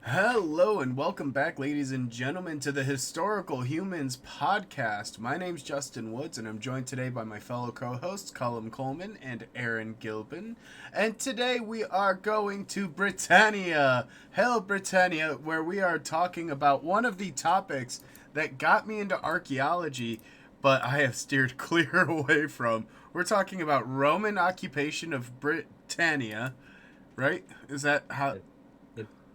Hello and welcome back, ladies and gentlemen, to the Historical Humans podcast. My name's Justin Woods, and I'm joined today by my fellow co-hosts, Coleman and Aaron Gilpin. And today we are going to Britannia, Hail Britannia, where we are talking about one of the topics that got me into archaeology, but I have steered clear away from. We're talking about Roman occupation of Britannia, right? Is that how?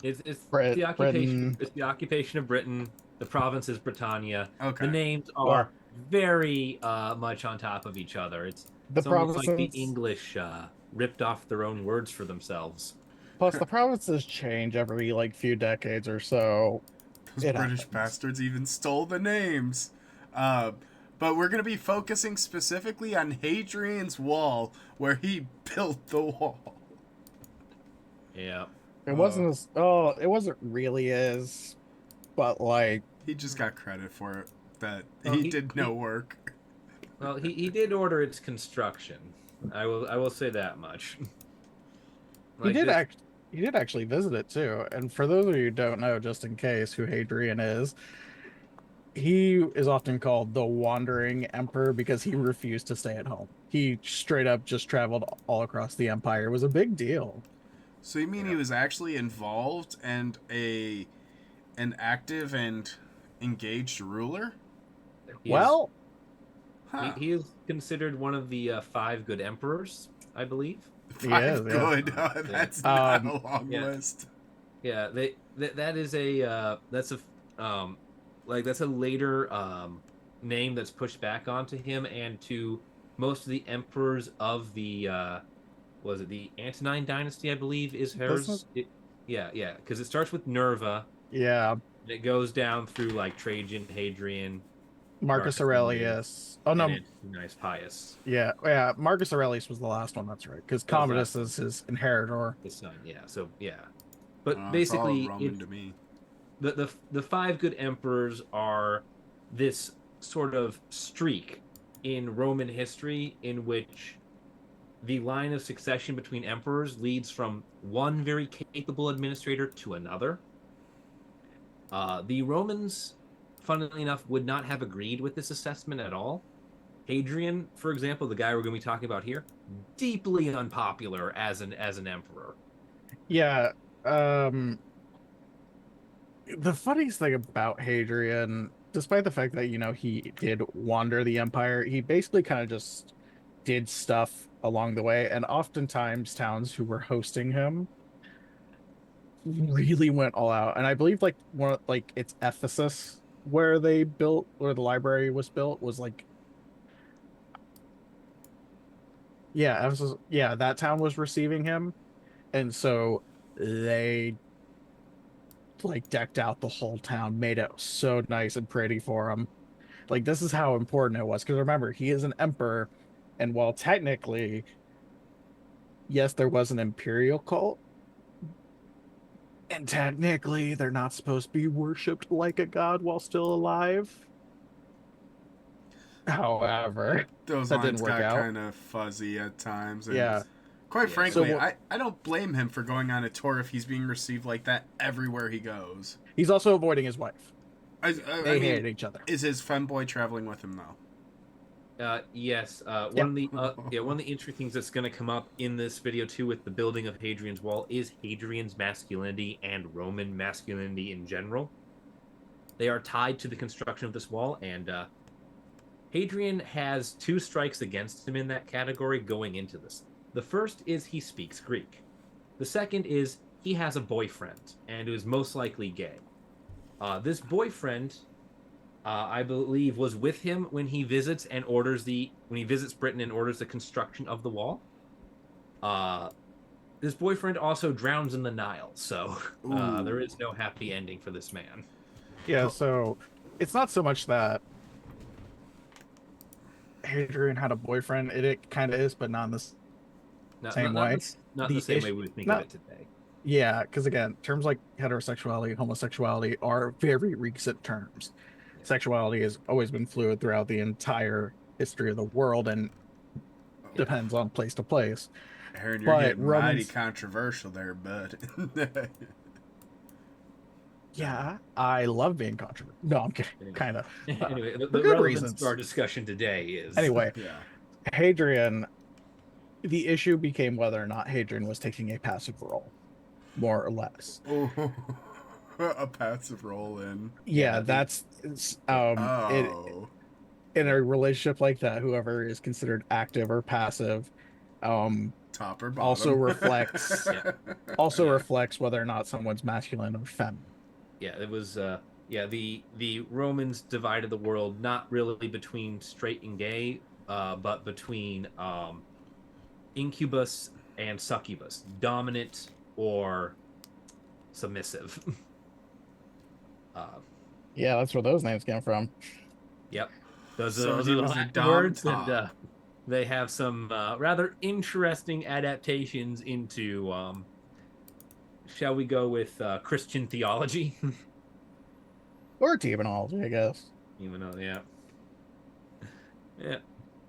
It, it's the occupation. Britain. It's the occupation of Britain. The province is Britannia. The Okay. names Well, are very much on top of each other. the It's almost like the provinces, English ripped off their own words for themselves. plus the provinces change every few decades or so. Those It British happens. bastards even stole the names. Uh, but we're going to be focusing specifically on Hadrian's Wall, where he built the wall. Yeah. It wasn't as it wasn't really as, but He just got credit for it, that Well, he did no work. he did order its construction. I will say that much. he Like did this. act he did actually visit it too. And for those of you who don't know, just in case who Hadrian is, he is often called the Wandering Emperor because he refused to stay at home. He straight up just traveled all across the empire. It was a big deal. So you mean he Yeah. was actually involved and an active and engaged ruler? He is Well, Huh. he is considered one of the five good emperors, I believe. he is, Five yeah. good. That's not a long Yeah. list. Yeah, that is a that's a later name that's pushed back onto him and to most of the emperors of the was it the Antonine dynasty, I believe, is Doesn't hers. Yeah, because it starts with Nerva yeah, and it goes down through like Trajan, Hadrian, Marcus Marcus Aurelius, Aurelius. Oh and no, Antoninus Pius, yeah. Marcus Aurelius was the last one. That's right, because that was the last Commodus one, is his inheritor. his son. Yeah, so yeah, but It's all basically Roman it's to me. the five good emperors are this sort of streak in Roman history in which the line of succession between emperors leads from one very capable administrator to another. The Romans, funnily enough, would not have agreed with this assessment at all. Hadrian, for example, the guy we're going to be talking about here, deeply unpopular as an emperor. Yeah. Um, the funniest thing about Hadrian, despite the fact that he did wander the empire, he basically kind of just did stuff along the way, and oftentimes towns who were hosting him really went all out. And I believe it's Ephesus where the library was built was Ephesus, yeah, that town was receiving him, and so they decked out the whole town, made it so nice and pretty for him. Like, this is how important it was, because remember, he is an emperor, and while technically, yes, there was an imperial cult, and technically they're not supposed to be worshipped like a god while still alive. However, Those that didn't lines work got out. kind of fuzzy at times, and Yeah. quite Yeah. So frankly, what? I don't blame him for going on a tour if he's being received like that everywhere he goes. He's also avoiding his wife. I They mean, hated each other. is his femboy traveling with him though? Yes. Yeah. One of the interesting things that's going to come up in this video too, with the building of Hadrian's Wall, is Hadrian's masculinity and Roman masculinity in general. They are tied to the construction of this wall, and Hadrian has two strikes against him in that category going into this. The first is he speaks Greek. The second is he has a boyfriend and is most likely gay. This boyfriend, I believe, was with him when he visits Britain and orders the construction of the wall. Uh, this boyfriend also drowns in the Nile, so there Ooh. is no happy ending for this man. Yeah, Oh, so it's not so much that Hadrian had a boyfriend. It kind of is, but not in the Not same not not, way. the, not in the The same way issue, we would think of not it today. Yeah, because again, terms like heterosexuality and homosexuality are very recent terms. Yeah. Sexuality has always been fluid throughout the entire history of the world and Yeah. depends on place to place. Aaron, you're But getting mighty Romans, controversial there, bud. Yeah, I love being controversial. No, I'm kidding. Anyway, Kind of. anyway, For the good relevance to reasons. our discussion today is Anyway, Yeah. Hadrian, the issue became whether or not Hadrian was taking a passive role, more or less. Oh, a passive roll in. Yeah, the it Oh. in a relationship like that, whoever is considered active or passive, um, Top or also bottom. reflects yeah also yeah reflects whether or not someone's masculine or feminine. yeah it was the Romans divided the world not really between straight and gay, but between incubus and succubus, dominant or submissive. uh, Yeah, that's where those names came from. yep, those are So those he are the was a Latin dom words, and top. they have some rather interesting adaptations into shall we go with Christian theology? Or demonology, I guess. Even though, yeah,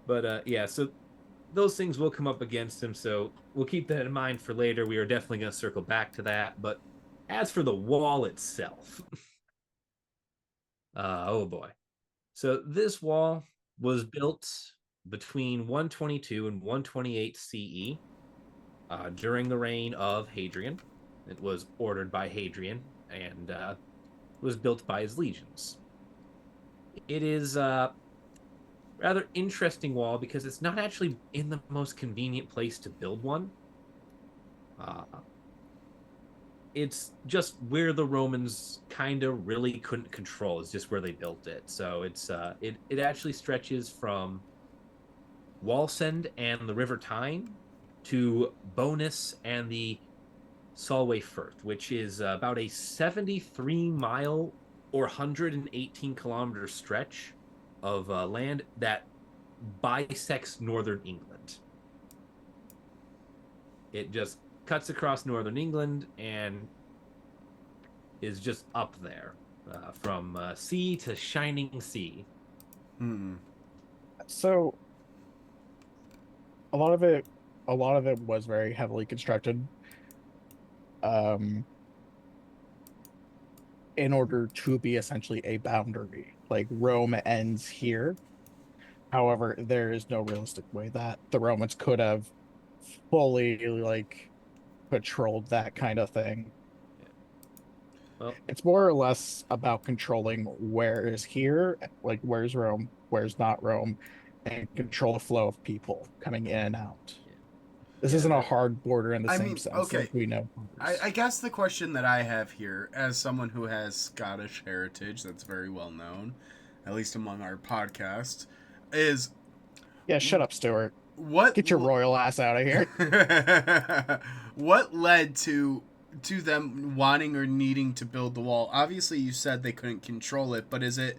but yeah. So those things will come up against him. So we'll keep that in mind for later. We are definitely going to circle back to that. But as for the wall itself, oh boy. So this wall was built between 122 and 128 CE during the reign of Hadrian. It was ordered by Hadrian and was built by his legions. It is rather interesting wall because it's not actually in the most convenient place to build one. Uh, it's just where the Romans kind of really couldn't control. It's just where they built it. So it actually stretches from Wallsend and the River Tyne to Bonus and the Solway Firth, which is about a 73-mile or 118-kilometer stretch of land that bisects northern England. It just cuts across northern England and is just up there from sea to shining sea. Hmm. So a lot of it was very heavily constructed, um, in order to be essentially a boundary. Like Rome ends here. However, there is no realistic way that the Romans could have fully like patrolled that kind of thing. Yeah. Well, It's more or less about controlling where is here, like where's Rome, where's not Rome, and control the flow of people coming in and out. yeah, This yeah. isn't a hard border in the I same mean, sense okay. like we know. I guess the question that I have here, as someone who has Scottish heritage that's very well known, at least among our podcast, is Yeah, shut up, Stuart. what Get your royal ass out of here. what led to them wanting or needing to build the wall? Obviously, you said they couldn't control it, but is it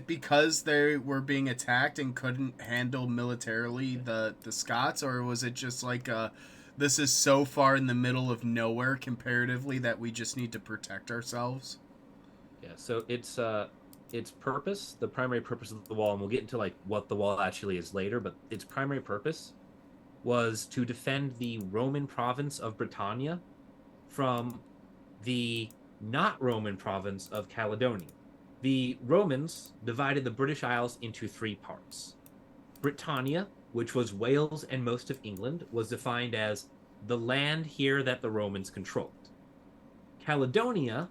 because they were being attacked and couldn't handle militarily the Scots, or was it just like this is so far in the middle of nowhere comparatively that we just need to protect ourselves? Yeah, so its purpose, the primary purpose of the wall, and we'll get into like what the wall actually is later, but its primary purpose was to defend the Roman province of Britannia from the not Roman province of Caledonia. The Romans divided the British Isles into three parts. Britannia, which was Wales and most of England, was defined as the land here that the Romans controlled. Caledonia,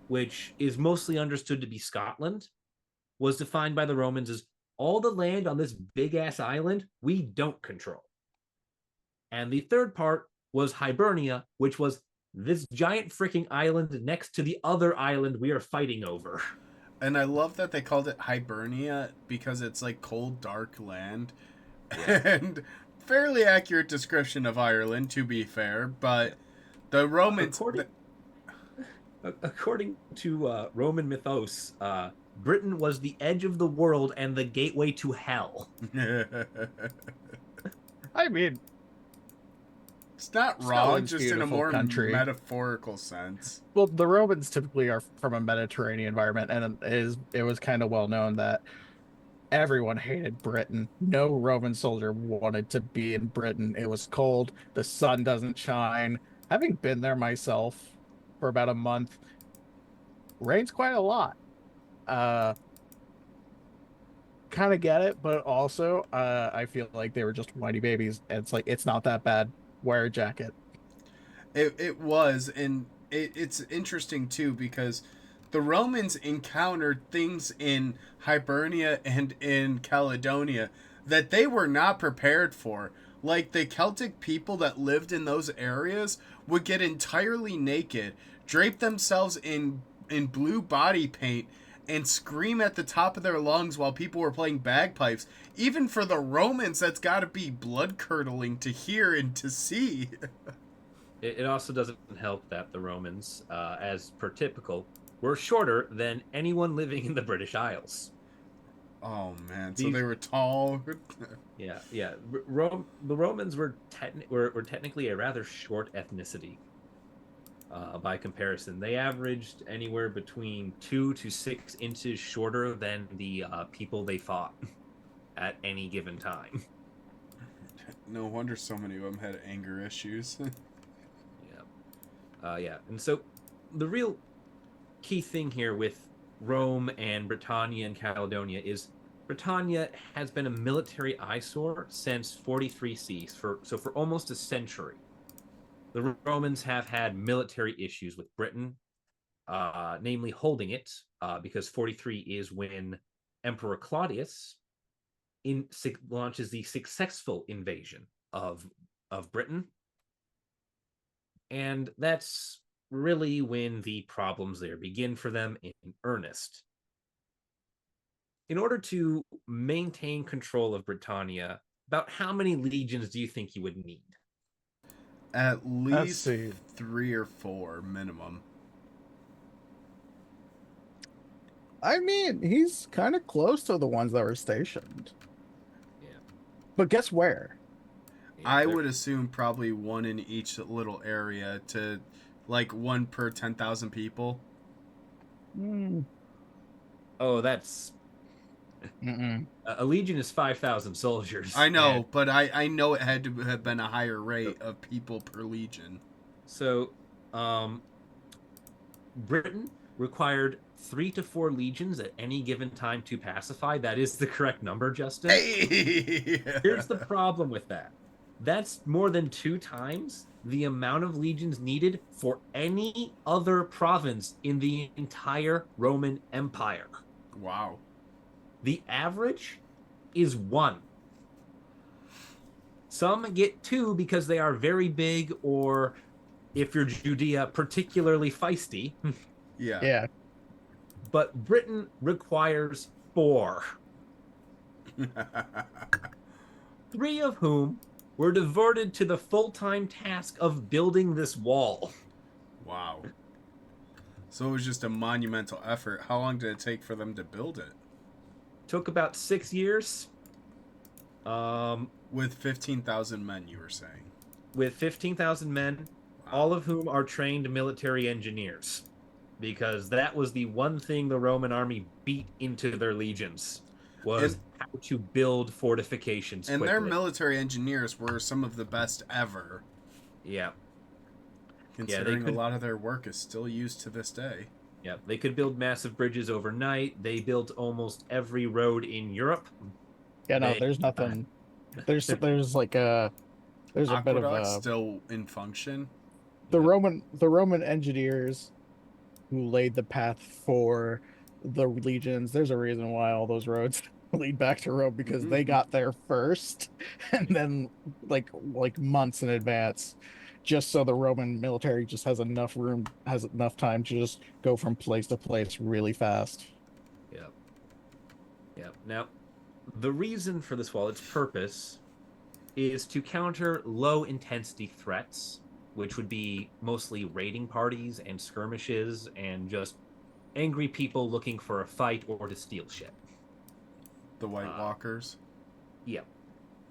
which is mostly understood to be Scotland, was defined by the Romans as all the land on this big ass island we don't control. And the third part was Hibernia, which was this giant freaking island next to the other island we are fighting over. And I love that they called it Hibernia because it's like cold, dark land. Yeah. And fairly accurate description of Ireland, to be fair. But the Romans. According to Roman mythos, Britain was the edge of the world and the gateway to hell. I mean, It's not wrong, Scotland's just in a beautiful more country. metaphorical sense. Well, the Romans typically are from a Mediterranean environment, and it was kind of well known that everyone hated Britain. No Roman soldier wanted to be in Britain. It was cold, the sun doesn't shine. Having been there myself for about a month, rains quite a lot. Uh, kind of get it, but also I feel like they were just whiny babies. And it's like it's not that bad. Wear a jacket. It was, and it's interesting too because the Romans encountered things in Hibernia and in Caledonia that they were not prepared for. Like the Celtic people that lived in those areas would get entirely naked, drape themselves in blue body paint, and scream at the top of their lungs while people were playing bagpipes. Even for the Romans, that's got to be blood curdling to hear and to see. It also doesn't help that the Romans, as per typical, were shorter than anyone living in the British Isles. Oh man, so they were tall. Yeah. The Romans were technically a rather short ethnicity. By comparison, they averaged anywhere between 2 to 6 inches shorter than the people they fought at any given time. No wonder so many of them had anger issues. Yeah. And so the real key thing here with Rome and Britannia and Caledonia is Britannia has been a military eyesore since 43 C, for almost a century. The Romans have had military issues with Britain, namely holding it, because 43 is when Emperor Claudius launches the successful invasion of Britain. And that's really when the problems there begin for them in earnest. In order to maintain control of Britannia, about how many legions do you think you would need? At least 3 or 4 minimum. I mean, he's kind of close to the ones that were stationed. Yeah. But guess where? I would assume probably 1 in each little area to, like, 1 per 10,000 people. Oh, that's... Mm-mm. A legion is 5,000 soldiers. I know, but I know it had to have been a higher rate of people per legion. So, Britain required 3 to 4 legions at any given time to pacify. That is the correct number, Justin. Hey! Here's the problem with that. That's more than 2 times the amount of legions needed for any other province in the entire Roman Empire. Wow. The average is 1. Some get 2 because they are very big, or if you're Judea, particularly feisty. Yeah. But Britain requires 4. 3 of whom were devoted to the full-time task of building this wall. Wow. So it was just a monumental effort. How long did it take for them to build it? Took about 6 years. With 15,000 men, you were saying. With 15,000 men, all of whom are trained military engineers. Because that was the one thing the Roman army beat into their legions, was how to build fortifications quickly. And their military engineers were some of the best ever. Yeah. Considering a lot of their work is still used to this day. Yeah, they could build massive bridges overnight. They built almost every road in Europe. Yeah, no, there's nothing. There's like a there's a bit of a still in function. The Roman engineers who laid the path for the legions. There's a reason why all those roads lead back to Rome, because they got there first, and then like months in advance, just so the Roman military just has enough time to just go from place to place really fast. Yeah. Now, the reason for this wall, its purpose, is to counter low-intensity threats, which would be mostly raiding parties and skirmishes and just angry people looking for a fight or to steal shit. The White Walkers? Yeah.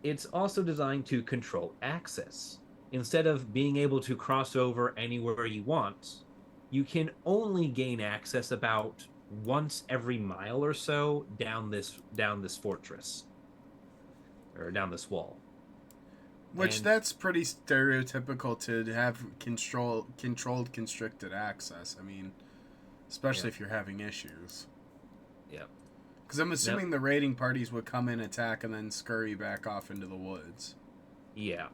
It's also designed to control access. Instead of being able to cross over anywhere you want, you can only gain access about once every mile or so down this fortress, or down this wall. That's pretty stereotypical to have controlled constricted access. I mean, especially Yeah. if you're having issues. Yeah. Because I'm assuming the raiding parties would come in, attack, and then scurry back off into the woods. Yeah.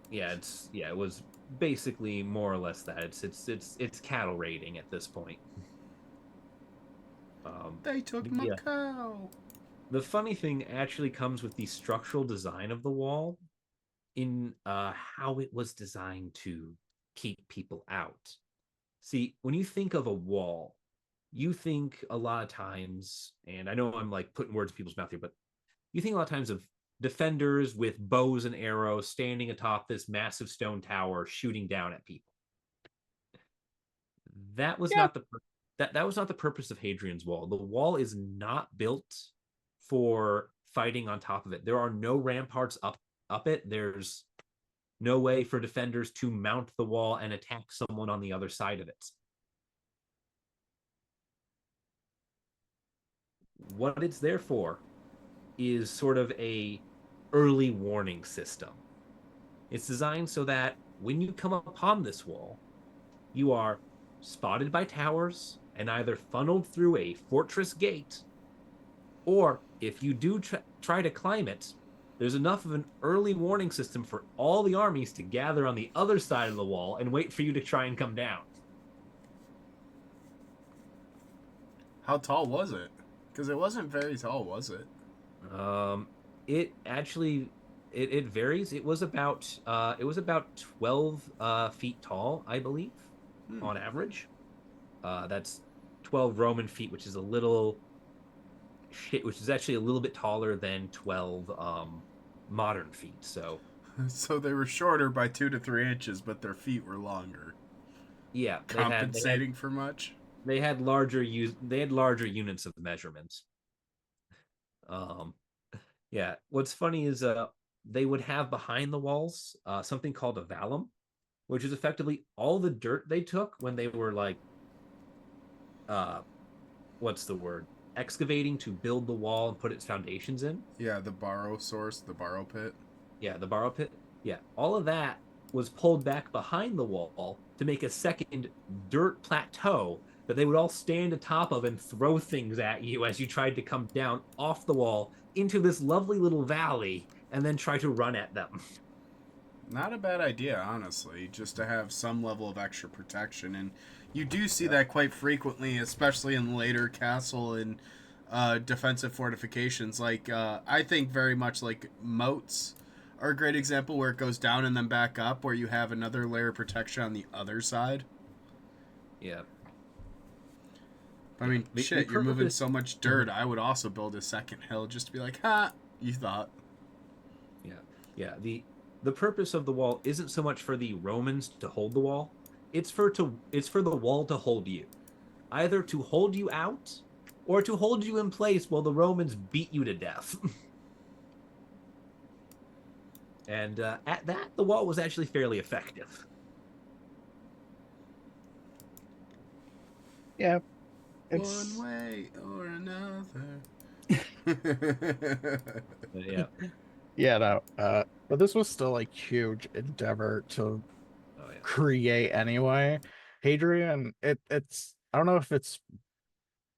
It was basically more or less that. It's cattle raiding at this point. They took my Yeah. cow. The funny thing actually comes with the structural design of the wall in how it was designed to keep people out. See, when you think of a wall, you think a lot of times, and I know I'm like putting words in people's mouth here, but you think a lot of times of defenders with bows and arrows standing atop this massive stone tower shooting down at people. That was Yeah. not the that was not the purpose of Hadrian's Wall. The wall is not built for fighting on top of it. There are no ramparts up it. There's no way for defenders to mount the wall and attack someone on the other side of it. What it's there for is sort of a early warning system. It's designed so that when you come upon this wall, you are spotted by towers and either funneled through a fortress gate, or if you do try to climb it, there's enough of an early warning system for all the armies to gather on the other side of the wall and wait for you to try and come down. How tall was it? Because it wasn't very tall, was it? It actually it varies. It was about 12 feet tall, I believe, on average. That's 12 Roman feet, which is which is actually a little bit taller than 12 modern feet. So So they were shorter by 2 to 3 inches, but their feet were longer. yeah, Compensating for much? they had larger units of measurements. Um, yeah, what's funny is they would have behind the walls something called a vallum, which is effectively all the dirt they took when they were like what's the word? Excavating to build the wall and put its foundations in. Yeah, the borrow source, the borrow pit. Yeah, the borrow pit. Yeah, all of that was pulled back behind the wall to make a second dirt plateau that they would all stand atop of and throw things at you as you tried to come down off the wall into this lovely little valley and then try to run at them. Not a bad idea, honestly, just to have some level of extra protection. And you do see that quite frequently, especially in later castle and defensive fortifications. Like, I think very much like moats are a great example where it goes down and then back up, where you have another layer of protection on the other side. Yeah. I mean, shit, you're moving so much dirt. I would also build a second hill just to be like, ha, you thought. Yeah. Yeah. The purpose of the wall isn't so much for the Romans to hold the wall. It's for the wall to hold you. Either to hold you out or to hold you in place while the Romans beat you to death. And at that, the wall was actually fairly effective. Yeah. One way or another. Yeah. Yeah, no. But this was still a huge endeavor to create anyway. Hadrian, it's I don't know if it's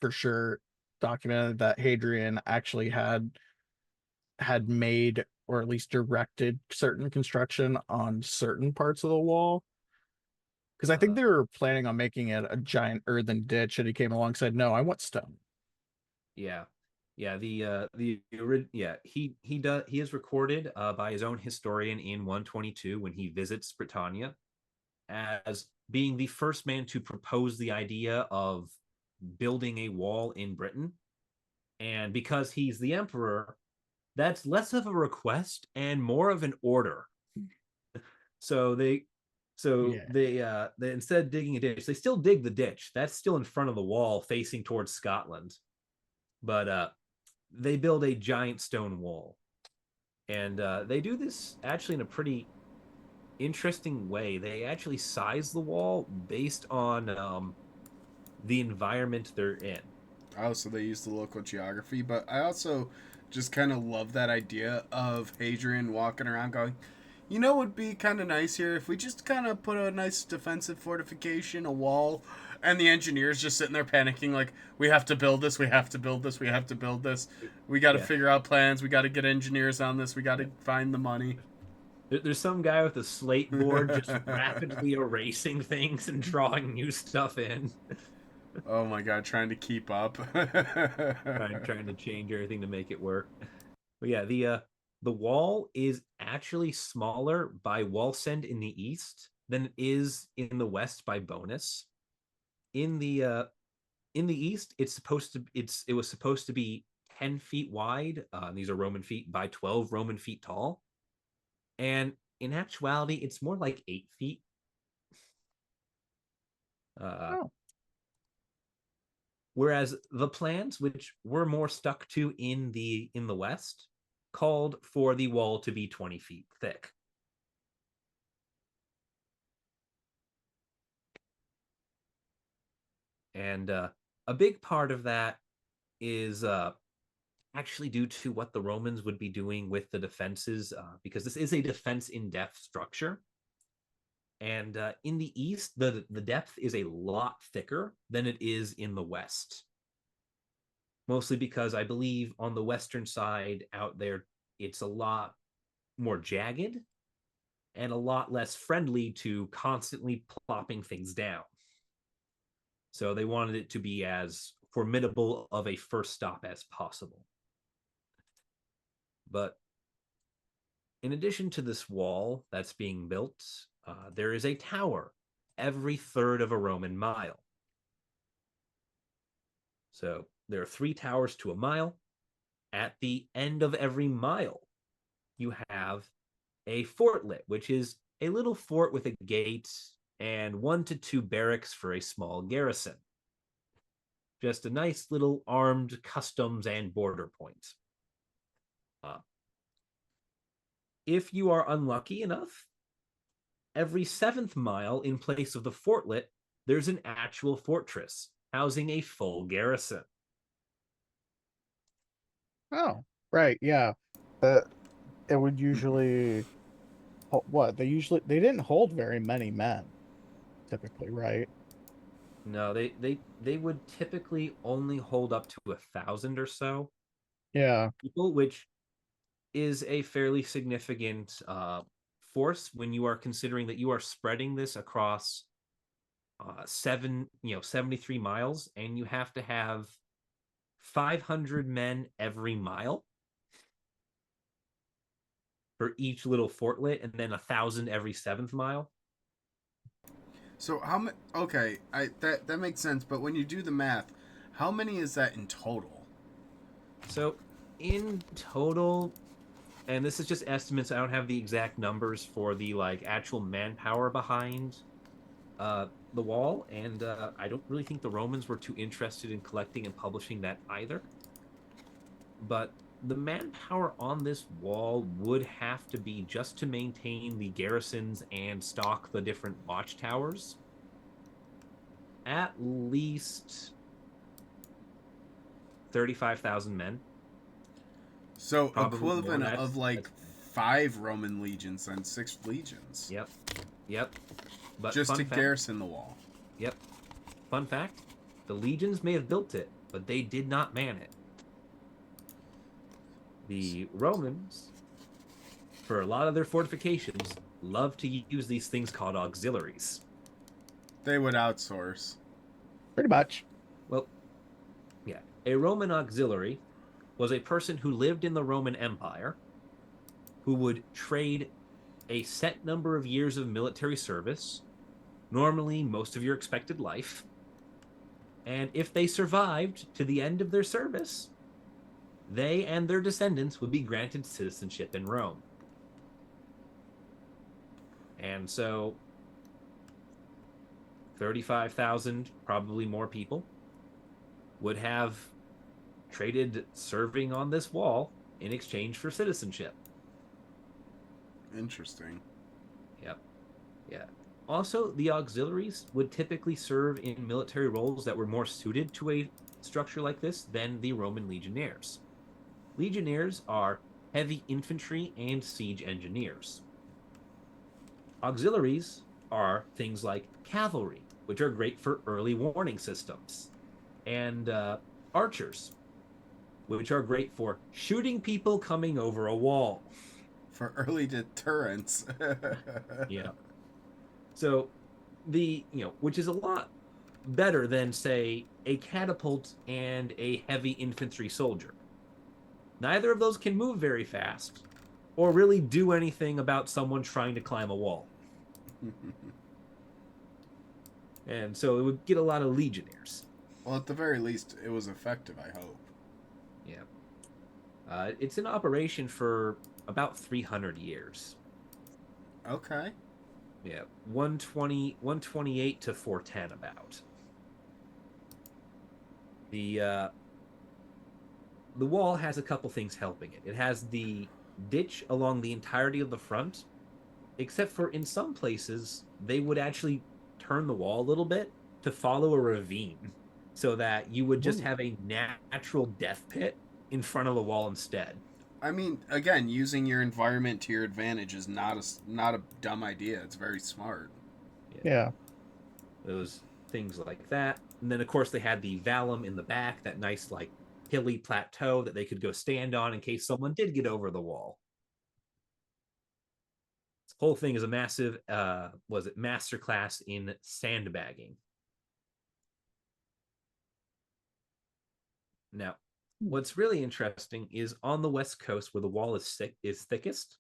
for sure documented that Hadrian actually had made or at least directed certain construction on certain parts of the wall. Because I think they were planning on making it a giant earthen ditch, and he came along and said, "No, I want stone." Yeah. Yeah, he is recorded by his own historian in 122 when he visits Britannia as being the first man to propose the idea of building a wall in Britain. And because he's the emperor, that's less of a request and more of an order. So they instead of digging a ditch, they still dig the ditch. That's still in front of the wall facing towards Scotland. But they build a giant stone wall. And they do this actually in a pretty interesting way. They actually size the wall based on the environment they're in. Oh, so they use the local geography. But I also just kind of love that idea of Hadrian walking around going, you know what would be kind of nice here if we just kind of put a nice defensive fortification, a wall, And the engineers just sitting there panicking, like, we have to build this, we have to build this, we have to build this. We got to Yeah. figure out plans, we got to get engineers on this, we got to find the money. There's some guy with a slate board just rapidly erasing things and drawing new stuff in, Oh my god, trying to keep up. trying to change everything to make it work. But yeah, the wall is actually smaller by Wallsend in the east than it is in the west by Bonus. In the east, it was supposed to be 10 feet wide. These are Roman feet by 12 Roman feet tall. And in actuality, it's more like 8 feet. Oh. Whereas the plans, which were more stuck to in the west, called for the wall to be 20 feet thick. And a big part of that is actually due to what the Romans would be doing with the defenses, because this is a defense in depth structure. And in the east, the depth is a lot thicker than it is in the west. Mostly because I believe on the western side out there, it's a lot more jagged and a lot less friendly to constantly plopping things down. So they wanted it to be as formidable of a first stop as possible. But in addition to this wall that's being built, there is a tower every third of a Roman mile. So there are 3 towers to a mile. At the end of every mile, you have a fortlet, which is a little fort with a gate and 1 to 2 barracks for a small garrison. Just a nice little armed customs and border point. If you are unlucky enough, every 7th mile in place of the fortlet, there's an actual fortress housing a full garrison. Oh, right, yeah. It would usually what they didn't hold very many men, typically, right? No, they would typically only hold up to 1,000 or so Yeah. people, which is a fairly significant force when you are considering that you are spreading this across 73 miles, and you have to have 500 men every mile for each little fortlet, and then 1,000 every 7th mile. So how many? Okay, that makes sense. But when you do the math, how many is that in total? So in total, and this is just estimates, I don't have the exact numbers for the actual manpower behind the wall, and I don't really think the Romans were too interested in collecting and publishing that either. But the manpower on this wall would have to be, just to maintain the garrisons and stock the different watchtowers, at least 35,000 men. So Probably more. equivalent That's- of like 5 Roman legions and 6 legions. Yep. But just to fun fact, garrison the wall. Yep. Fun fact, the legions may have built it, but they did not man it. The Romans, for a lot of their fortifications, love to use these things called auxiliaries. They would outsource. Pretty much. Well, yeah. A Roman auxiliary was a person who lived in the Roman Empire who would trade a set number of years of military service, normally most of your expected life, and if they survived to the end of their service, they and their descendants would be granted citizenship in Rome. And so 35,000, probably more people, would have traded serving on this wall in exchange for citizenship. Interesting. Yep. Yeah. Also, the auxiliaries would typically serve in military roles that were more suited to a structure like this than the Roman legionnaires. Legionnaires are heavy infantry and siege engineers. Auxiliaries are things like cavalry, which are great for early warning systems, and archers, which are great for shooting people coming over a wall. For early deterrence. Yeah. So which is a lot better than, say, a catapult and a heavy infantry soldier. Neither of those can move very fast or really do anything about someone trying to climb a wall. And so it would get a lot of legionnaires. Well, at the very least, it was effective, I hope. Yeah. It's in operation for about 300 years. Okay. Yeah, 128 to 410 about. The wall has a couple things helping it. It has the ditch along the entirety of the front, except for in some places they would actually turn the wall a little bit to follow a ravine, so that you would just have a natural death pit in front of the wall instead. I mean, again, using your environment to your advantage is not a dumb idea. It's very smart. Yeah. Those things like that. And then, of course, they had the vallum in the back, that nice, like, hilly plateau that they could go stand on in case someone did get over the wall. This whole thing is a massive, masterclass in sandbagging. Now, what's really interesting is on the West Coast, where the wall is thickest,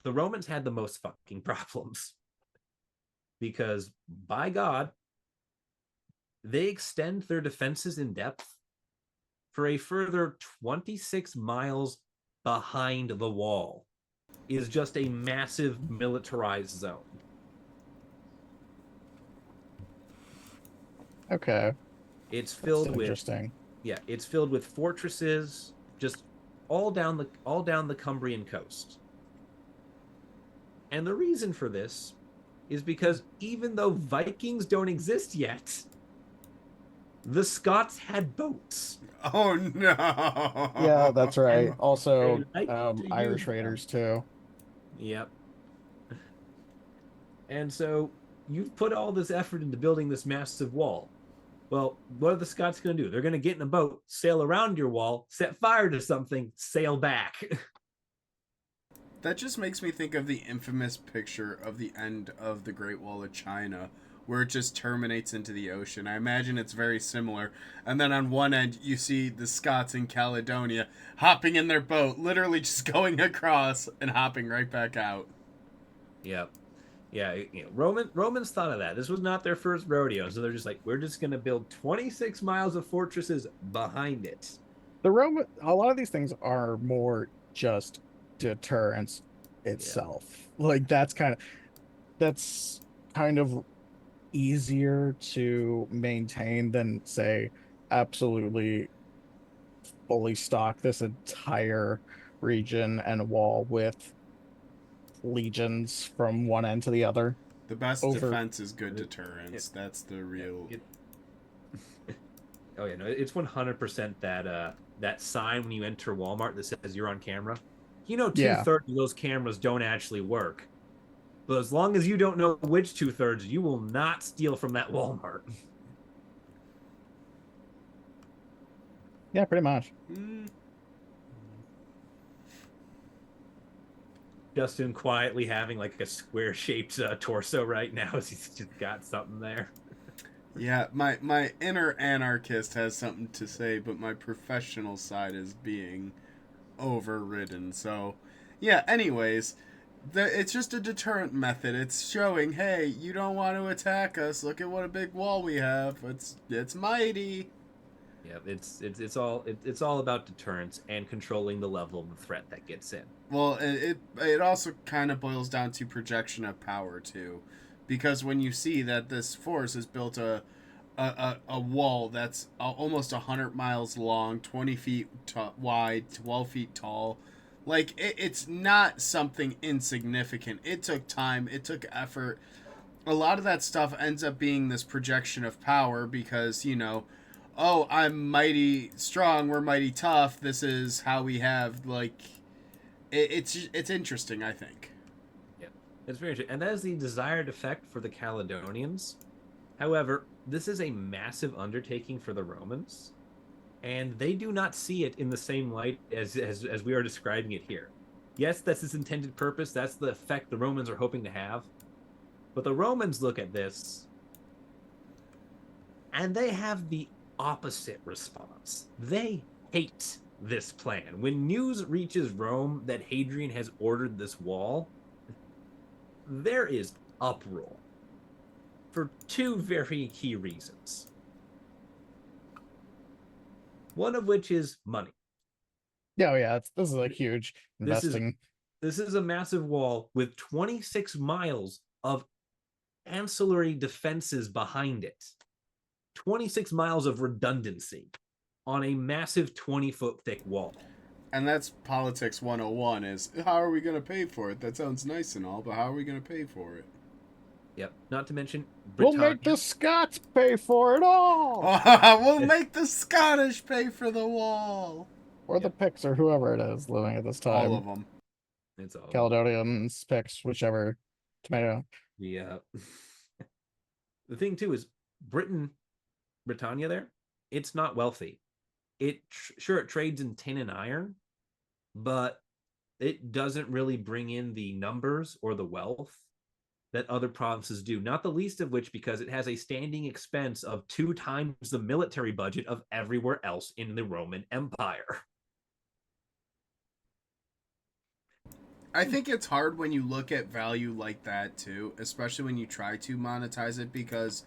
the Romans had the most fucking problems. Because, by God, they extend their defenses in depth for a further 26 miles behind the wall. Is just a massive militarized zone. Okay. It's filled with interesting. Yeah, it's filled with fortresses just all down the Cumbrian coast. And the reason for this is because even though Vikings don't exist yet, the Scots had boats. Oh no! Yeah, that's right. Also, like Irish Raiders too. Yep. And so you've put all this effort into building this massive wall. Well, what are the Scots going to do? They're going to get in a boat, sail around your wall, set fire to something, sail back. That just makes me think of the infamous picture of the end of the Great Wall of China, where it just terminates into the ocean. I imagine it's very similar. And then on one end, you see the Scots in Caledonia hopping in their boat, literally just going across and hopping right back out. Yep. Yeah, Romans thought of that. This was not their first rodeo, so they're just like, we're just going to build 26 miles of fortresses behind it. A lot of these things are more just deterrence itself. Yeah. Like that's kind of easier to maintain than, say, absolutely fully stock this entire region and wall with legions from one end to the other. The best defense is good deterrence. That's the real. Oh yeah, no, it's 100% that sign when you enter Walmart that says you're on camera. You know, 2/3 of those cameras don't actually work. But as long as you don't know which 2/3, you will not steal from that Walmart. Yeah, pretty much. Justin quietly having like a square-shaped torso right now as he's just got something there. Yeah, my inner anarchist has something to say, but my professional side is being overridden. So, yeah, anyways, it's just a deterrent method. It's showing, hey, you don't want to attack us. Look at what a big wall we have. It's mighty. Yeah, it's all about deterrence and controlling the level of the threat that gets in. Well, it also kind of boils down to projection of power too, because when you see that this force has built a wall that's almost 100 miles long, 20 feet wide, 12 feet tall, like it's not something insignificant. It took time, it took effort. A lot of that stuff ends up being this projection of power because, oh, I'm mighty strong, we're mighty tough. This is how we have, like, it's interesting, I think. Yeah, it's very interesting, and that is the desired effect for the Caledonians. However, this is a massive undertaking for the Romans, and they do not see it in the same light as we are describing it here. Yes, that's its intended purpose. That's the effect the Romans are hoping to have. But the Romans look at this, and they have the opposite response. They hate this plan. When news reaches Rome that Hadrian has ordered this wall, there is uproar for two very key reasons. One of which is money. Yeah, yeah, this is like huge investing. This is a massive wall with 26 miles of ancillary defenses behind it. 26 miles of redundancy on a massive 20-foot thick wall. And that's politics 101 is, how are we going to pay for it? That sounds nice and all, but how are we going to pay for it? Yep. Not to mention Britannia. We'll make the Scots pay for it all. We'll make the Scottish pay for the wall. Or the Picts, or whoever it is living at this time. All of them. It's all Caledonians, Picts, whichever. Tomato. Yeah. The thing too is Britannia there, it's not wealthy. It trades in tin and iron, but it doesn't really bring in the numbers or the wealth that other provinces do, not the least of which because it has a standing expense of 2 times the military budget of everywhere else in the Roman Empire. I think it's hard when you look at value like that too, especially when you try to monetize it, because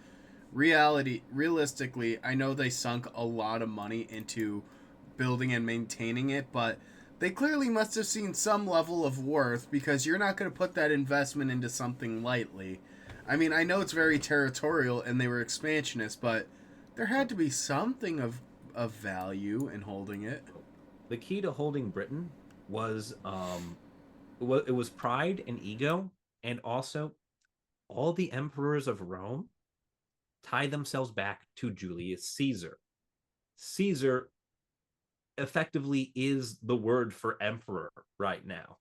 realistically, I know they sunk a lot of money into building and maintaining it, but they clearly must have seen some level of worth, because you're not going to put that investment into something lightly. I mean, I know it's very territorial and they were expansionist, but there had to be something of value in holding it. The key to holding Britain was it was pride and ego, and also all the emperors of Rome tie themselves back to Julius Caesar. Caesar effectively is the word for emperor right now.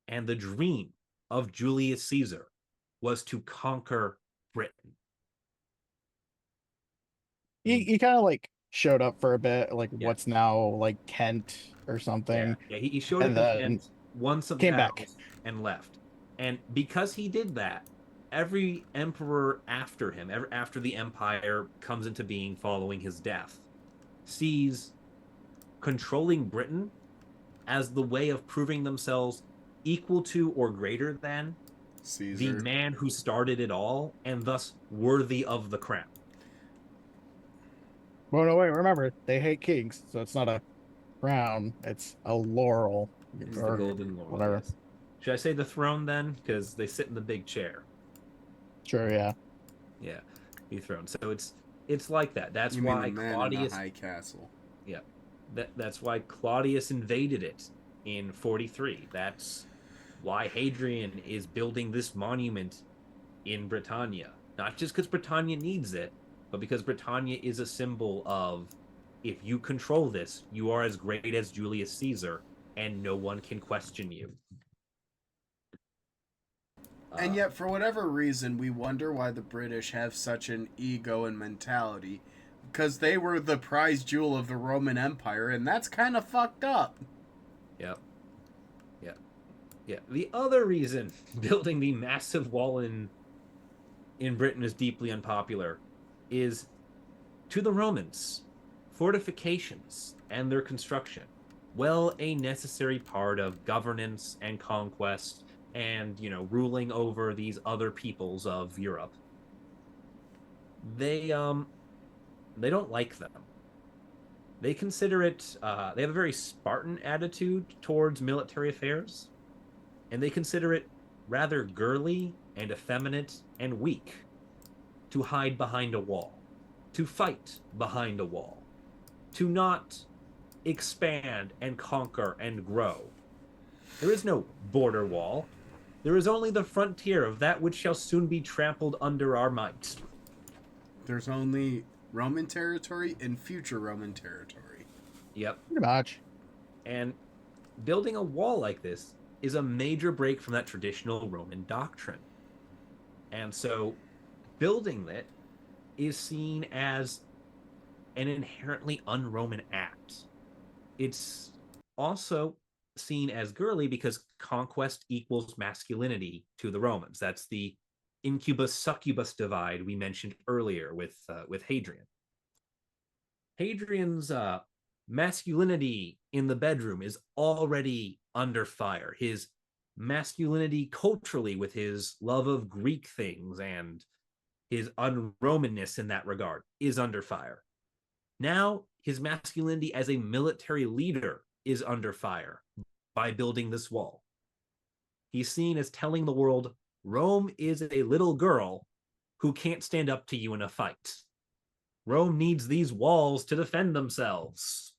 And the dream of Julius Caesar was to conquer Britain. He kind of like showed up for a bit, like what's now like Kent or something. Yeah, he showed up in Kent, won some battles, and left. And because he did that, every emperor after him, after the empire comes into being following his death, sees controlling Britain as the way of proving themselves equal to or greater than Caesar, the man who started it all, and thus worthy of the crown. Well, no, wait, remember, they hate kings, so it's not a crown, it's a laurel. It's the golden laurel. Whatever. Yes. Should I say the throne then? Because they sit in the big chair. Sure, yeah. Yeah, the throne. So it's like that. That's why Claudius. High castle. Yeah, that's why Claudius invaded it in 43. That's why Hadrian is building this monument in Britannia. Not just because Britannia needs it, but because Britannia is a symbol of, if you control this, you are as great as Julius Caesar, and no one can question you. And yet, for whatever reason, we wonder why the British have such an ego and mentality, because they were the prize jewel of the Roman Empire, and that's kind of fucked up. Yep. Yeah. The other reason building the massive wall in Britain is deeply unpopular is, to the Romans, fortifications and their construction, well, a necessary part of governance and conquest and, ruling over these other peoples of Europe. They don't like them. They consider it, they have a very Spartan attitude towards military affairs, and they consider it rather girly and effeminate and weak to hide behind a wall, to fight behind a wall, to not expand and conquer and grow. There is no border wall. There is only the frontier of that which shall soon be trampled under our might. There's only Roman territory and future Roman territory. Yep. Pretty much. And building a wall like this is a major break from that traditional Roman doctrine. And so building it is seen as an inherently un-Roman act. It's also seen as girly because conquest equals masculinity to the Romans. That's the incubus succubus divide we mentioned earlier with Hadrian. Hadrian's masculinity in the bedroom is already under fire. His masculinity culturally, with his love of Greek things and his un-Romanness in that regard, is under fire. Now his masculinity as a military leader is under fire by building this wall. He's seen as telling the world, Rome is a little girl who can't stand up to you in a fight. Rome needs these walls to defend themselves.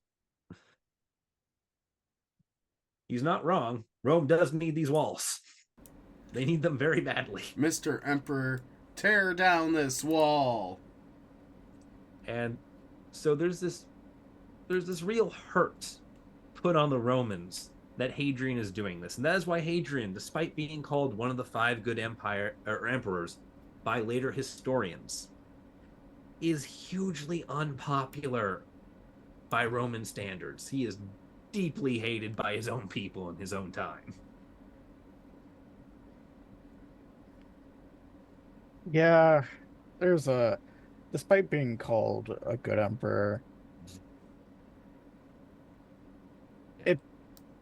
He's not wrong. Rome does need these walls. They need them very badly. Mr. Emperor, tear down this wall. And so there's this real hurt put on the Romans that Hadrian is doing this. And that is why Hadrian, despite being called one of the 5 good emperors by later historians, is hugely unpopular by Roman standards. He is deeply hated by his own people in his own time. Yeah, despite being called a good emperor,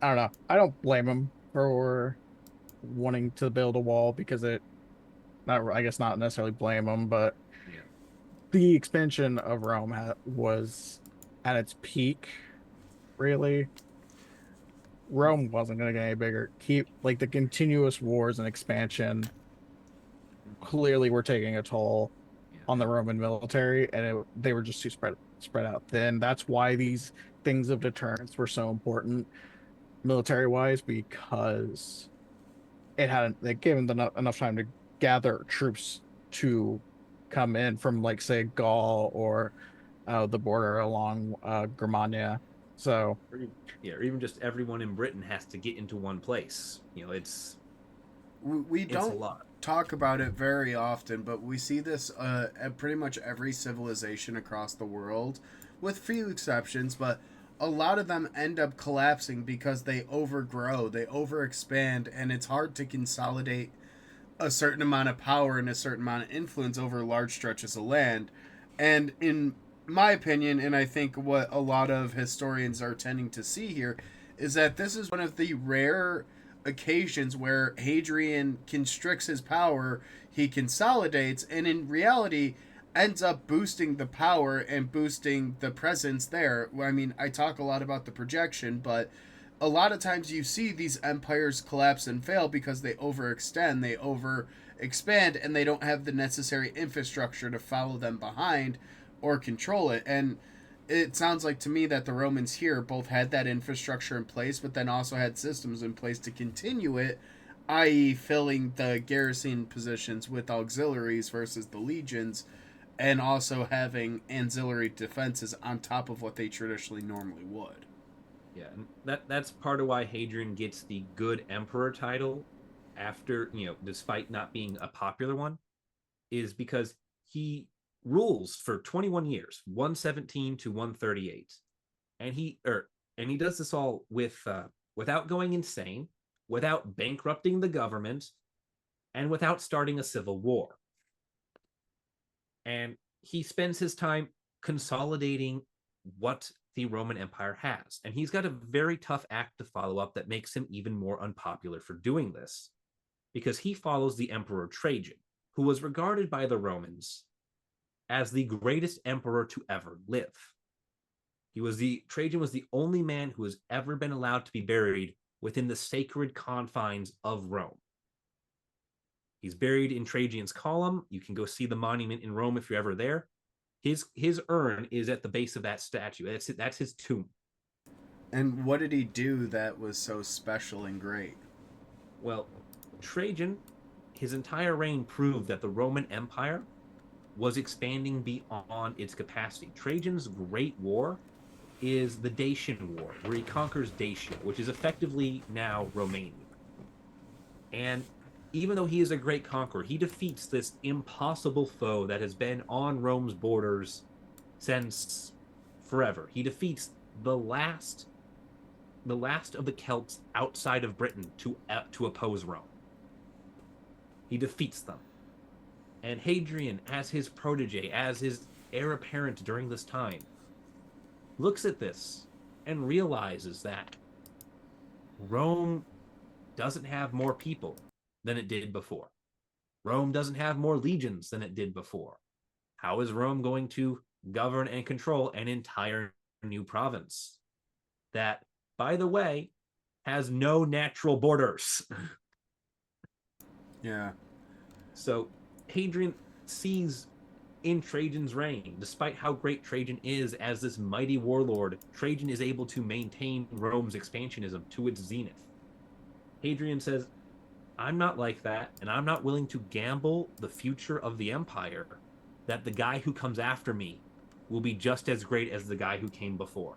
I don't know. I don't blame him for wanting to build a wall because I guess not necessarily blame him, but Yeah. the expansion of Rome was at its peak, really. Rome wasn't going to get any bigger. The continuous wars and expansion clearly were taking a toll on the Roman military, and they were just too spread out thin. That's why these things of deterrence were so important military wise, because they gave them enough time to gather troops to come in from, like, say, Gaul or the border along Germania. So or even just everyone in Britain has to get into one place. It's We it's don't a lot. talk about it very often, but we see this at pretty much every civilization across the world, with few exceptions, but a lot of them end up collapsing because they overgrow, they overexpand, and it's hard to consolidate a certain amount of power and a certain amount of influence over large stretches of land. And in my opinion, and I think what a lot of historians are tending to see here, is that this is one of the rare occasions where Hadrian constricts his power, he consolidates, and in reality ends up boosting the power and boosting the presence there. I mean, I talk a lot about the projection, but a lot of times you see these empires collapse and fail because they overextend, they overexpand, and they don't have the necessary infrastructure to follow them behind or control it. And it sounds like to me that the Romans here both had that infrastructure in place, but then also had systems in place to continue it, i.e., filling the garrison positions with auxiliaries versus the legions, and also having ancillary defenses on top of what they traditionally normally would. Yeah, and that's part of why Hadrian gets the good emperor title after, despite not being a popular one, is because he rules for 21 years, 117 to 138. And he does this all without going insane, without bankrupting the government, and without starting a civil war. And he spends his time consolidating what the Roman Empire has. And he's got a very tough act to follow up that makes him even more unpopular for doing this, because he follows the Emperor Trajan, who was regarded by the Romans as the greatest emperor to ever live. Trajan was the only man who has ever been allowed to be buried within the sacred confines of Rome. He's buried in Trajan's Colum. You can go see the monument in Rome if you're ever there. His urn is at the base of that statue. That's his tomb. And what did he do that was so special and great? Well, Trajan, his entire reign proved that the Roman Empire was expanding beyond its capacity. Trajan's Great War is the Dacian War, where he conquers Dacia, which is effectively now Romania. And even though he is a great conqueror, he defeats this impossible foe that has been on Rome's borders since forever. He defeats the last of the Celts outside of Britain to oppose Rome. He defeats them. And Hadrian, as his protege, as his heir apparent during this time, looks at this and realizes that Rome doesn't have more people than it did before. Rome doesn't have more legions than it did before. How is Rome going to govern and control an entire new province that, by the way, has no natural borders? Yeah. So Hadrian sees in Trajan's reign, despite how great Trajan is as this mighty warlord, Trajan is able to maintain Rome's expansionism to its zenith. Hadrian says, I'm not like that, and I'm not willing to gamble the future of the empire that the guy who comes after me will be just as great as the guy who came before.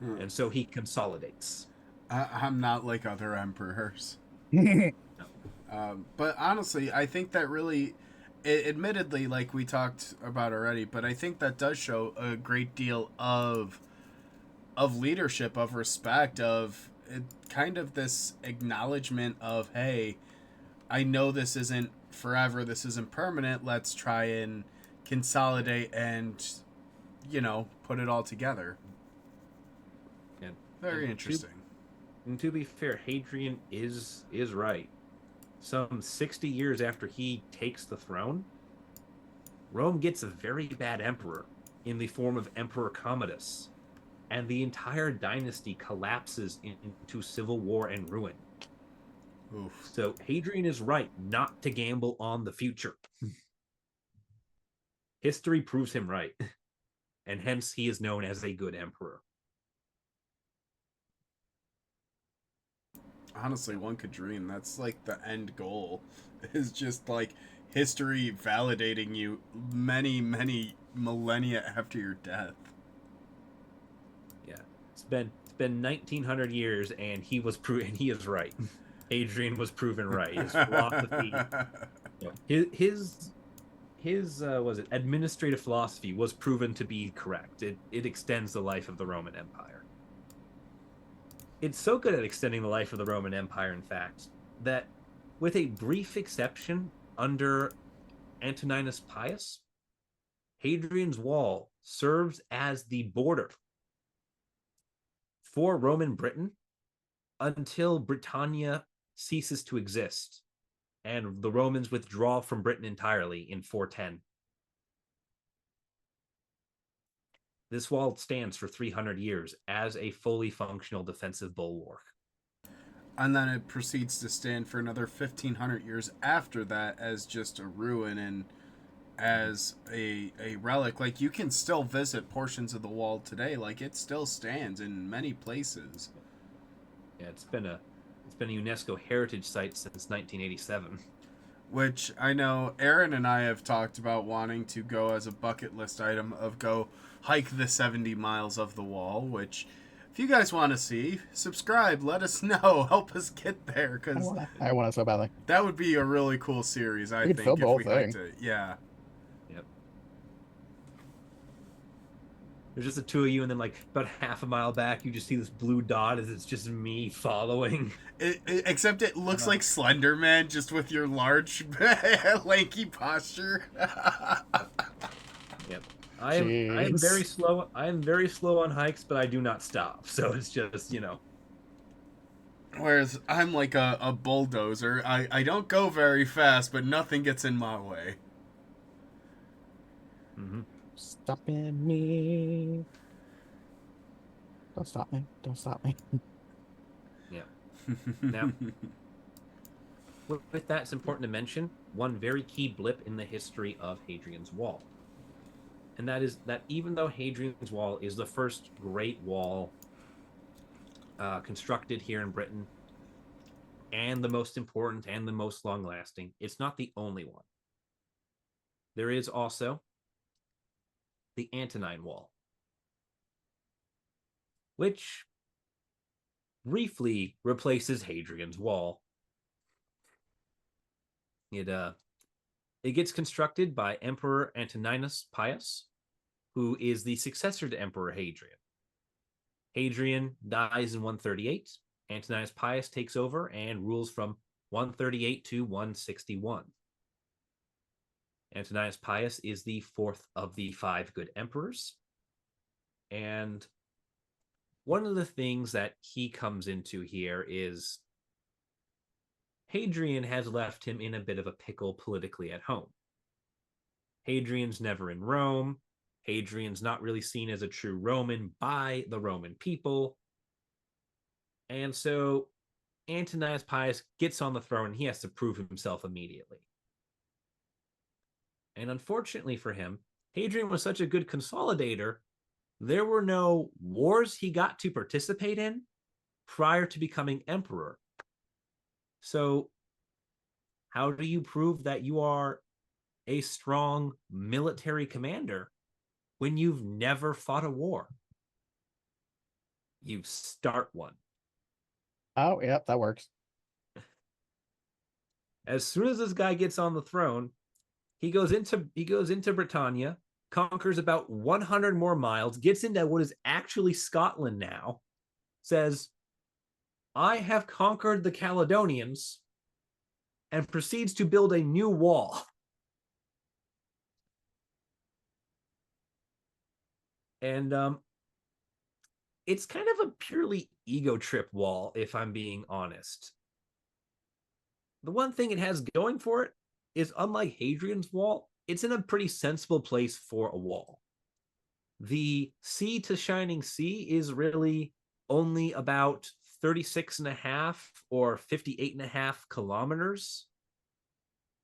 And so he consolidates. I'm not like other emperors. No. But honestly, I think that really, admittedly, like we talked about already, but I think that does show a great deal of leadership, of respect, of kind of this acknowledgement of, hey, I know this isn't forever, this isn't permanent. Let's try and consolidate and, put it all together. And, Very interesting. And to be fair, Hadrian is right. Some 60 years after he takes the throne, Rome gets a very bad emperor in the form of Emperor Commodus, and the entire dynasty collapses into civil war and ruin. Oof. So Hadrian is right not to gamble on the future. History proves him right, and hence he is known as a good emperor. Honestly, one could dream. That's like the end goal, is just like history validating you many, many millennia after your death. Yeah, it's been 1900 years, and he is right. Hadrian was proven right. His philosophy, his was it administrative philosophy was proven to be correct. It extends the life of the Roman Empire. It's so good at extending the life of the Roman Empire, in fact, that with a brief exception under Antoninus Pius, Hadrian's Wall serves as the border for Roman Britain until Britannia ceases to exist and the Romans withdraw from Britain entirely in 410. This wall stands for 300 years as a fully functional defensive bulwark. And then it proceeds to stand for another 1,500 years after that as just a ruin and as a relic. Like, you can still visit portions of the wall today. Like, it still stands in many places. Yeah, it's been a UNESCO heritage site since 1987. Which I know Aaron and I have talked about wanting to go as a bucket list item of go hike the 70 miles of the wall, which if you guys want to see, subscribe, let us know, help us get there, because I want to so badly. that would be a really cool series, I We could think, film the if whole we thing. hiked it. Yeah. Yep. There's just the two of you, and then like about half a mile back, you just see this blue dot as it's just me following. Except it looks like Slender Man, just with your large, lanky posture. Yep. I am very slow. I am very slow on hikes, but I do not stop. So it's just, Whereas I'm like a bulldozer. I don't go very fast, but nothing gets in my way. Mm-hmm. Stopping me. Don't stop me. Don't stop me. Yeah. Now, with that, it's important to mention one very key blip in the history of Hadrian's Wall. And that is that even though Hadrian's Wall is the first great wall constructed here in Britain, and the most important and the most long-lasting, it's not the only one. There is also the Antonine Wall, which briefly replaces Hadrian's Wall. It gets constructed by Emperor Antoninus Pius, who is the successor to Emperor Hadrian. Hadrian dies in 138. Antoninus Pius takes over and rules from 138 to 161. Antoninus Pius is the fourth of the 5 good emperors. And one of the things that he comes into here is Hadrian has left him in a bit of a pickle politically at home. Hadrian's never in Rome. Hadrian's not really seen as a true Roman by the Roman people. And so Antoninus Pius gets on the throne and he has to prove himself immediately. And unfortunately for him, Hadrian was such a good consolidator, there were no wars he got to participate in prior to becoming emperor. So how do you prove that you are a strong military commander when you've never fought a war? You start one. Oh, yeah, that works. As soon as this guy gets on the throne, he goes into Britannia, conquers about 100 more miles, gets into what is actually Scotland now, says, I have conquered the Caledonians, and proceeds to build a new wall. And it's kind of a purely ego trip wall, if I'm being honest. The one thing it has going for it is, unlike Hadrian's wall, it's in a pretty sensible place for a wall. The sea to shining sea is really only about 36.5 or 58.5 kilometers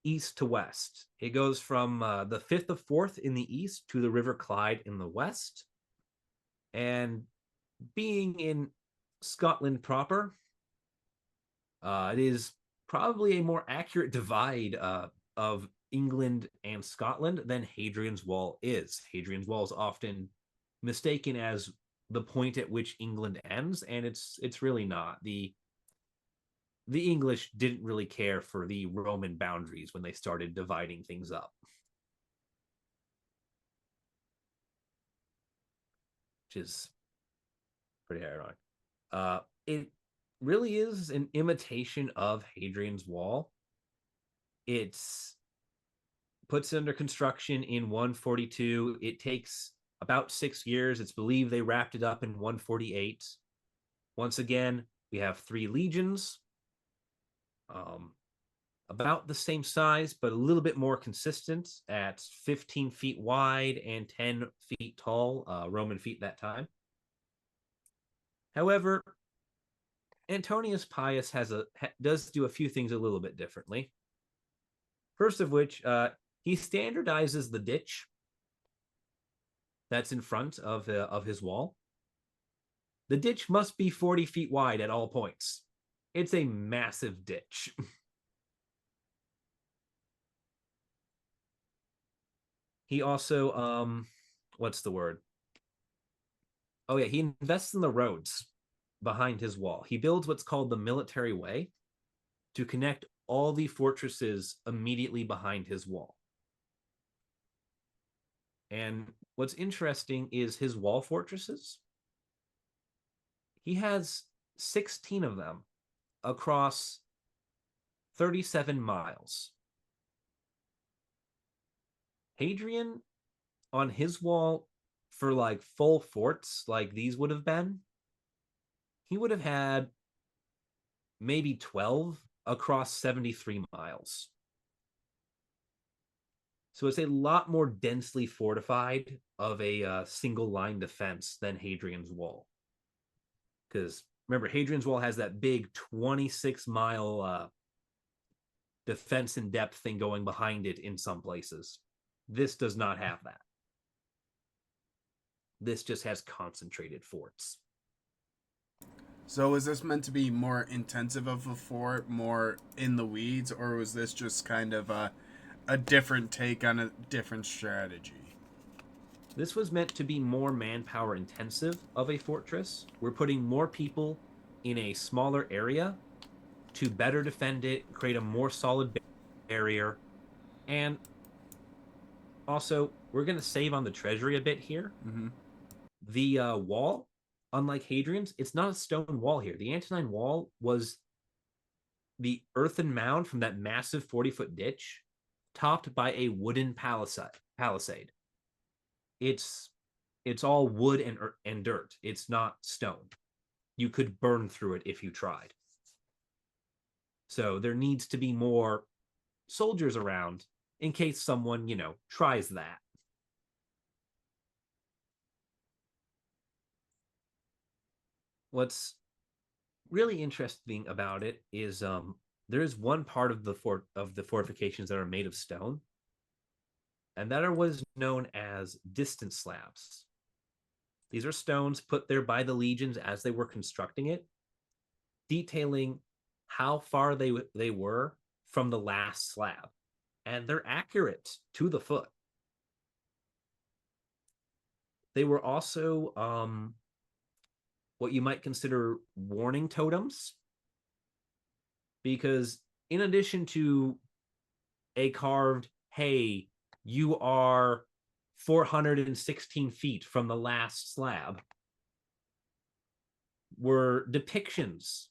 east to west. It goes from the Firth of Forth in the east to the River Clyde in the west. And being in Scotland proper, it is probably a more accurate divide of England and Scotland than Hadrian's Wall is. Hadrian's Wall is often mistaken as the point at which England ends, and it's really not. The English didn't really care for the Roman boundaries when they started dividing things up. Which is pretty ironic. It really is an imitation of Hadrian's Wall. It's puts it under construction in 142. It takes about 6 years. It's believed they wrapped it up in 148. Once again, we have 3 legions, about the same size, but a little bit more consistent at 15 feet wide and 10 feet tall, Roman feet that time. However, Antonius Pius does do a few things a little bit differently. First of which, he standardizes the ditch that's in front of his wall. The ditch must be 40 feet wide at all points. It's a massive ditch. He also, what's the word? Oh yeah, he invests in the roads behind his wall. He builds what's called the military way to connect all the fortresses immediately behind his wall. And what's interesting is his wall fortresses. He has 16 of them across 37 miles. Hadrian, on his wall, for like full forts like these would have been, he would have had maybe 12 across 73 miles. So it's a lot more densely fortified of a single line defense than Hadrian's Wall. Because remember, Hadrian's Wall has that big 26-mile defense in depth thing going behind it in some places. This does not have that. This just has concentrated forts. So is this meant to be more intensive of a fort, more in the weeds, or was this just kind of a different take on a different strategy? This was meant to be more manpower intensive of a fortress. We're putting more people in a smaller area to better defend it, create a more solid base. barrier. And also, we're going to save on the treasury a bit here. Mm-hmm. The wall, unlike Hadrian's, it's not a stone wall here. The Antonine Wall was the earthen mound from that massive 40-foot ditch, topped by a wooden palisade. It's all wood and dirt. It's not stone. You could burn through it if you tried. So there needs to be more soldiers around in case someone, tries that. What's really interesting about it is there is one part of the fortifications that are made of stone, and that are what is known as distance slabs. These are stones put there by the legions as they were constructing it, detailing how far they were from the last slab, and they're accurate to the foot. They were also what you might consider warning totems, because in addition to a carved, hey, you are 416 feet from the last slab, were depictions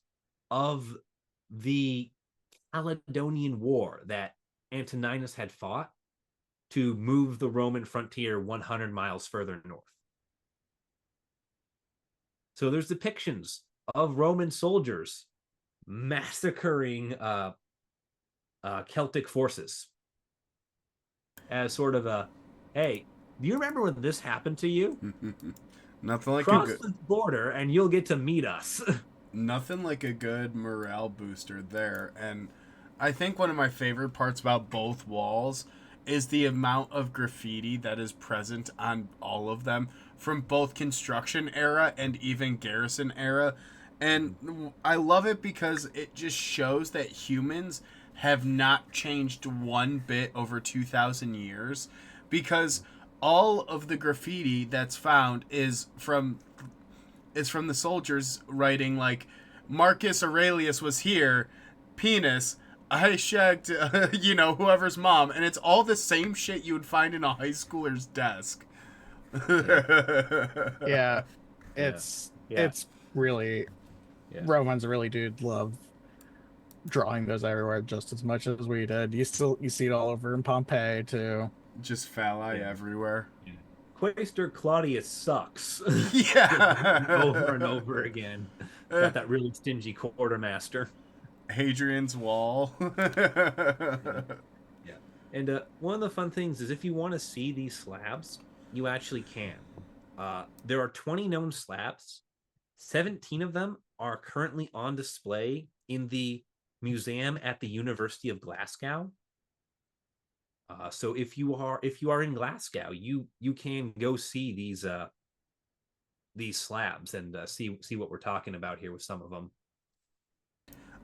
of the Caledonian War that Antoninus had fought to move the Roman frontier 100 miles further north. So there's depictions of Roman soldiers massacring Celtic forces as sort of a, hey, do you remember when this happened to you? Nothing like Cross a good the border and you'll get to meet us. nothing like a good morale booster there. And I think one of my favorite parts about both walls is the amount of graffiti that is present on all of them from both construction era and even garrison era. And I love it because it just shows that humans have not changed one bit over 2,000 years, because all of the graffiti that's found is from the soldiers writing like, Marcus Aurelius was here, penis, I shagged, whoever's mom, and it's all the same shit you would find in a high schooler's desk. Yeah, Yeah. it's really Yeah. Romans really do love drawing those everywhere just as much as we did. You see it all over in Pompeii too. Just phalli Yeah. everywhere. Yeah. Quaestor Claudius sucks. Yeah. Over and over again. Got that really stingy quartermaster. Hadrian's Wall. Yeah. Yeah. And one of the fun things is if you want to see these slabs, you actually can. There are 20 known slabs. 17 of them are currently on display in the museum at the University of Glasgow. So if you are in Glasgow, you can go see these slabs and see what we're talking about here with some of them.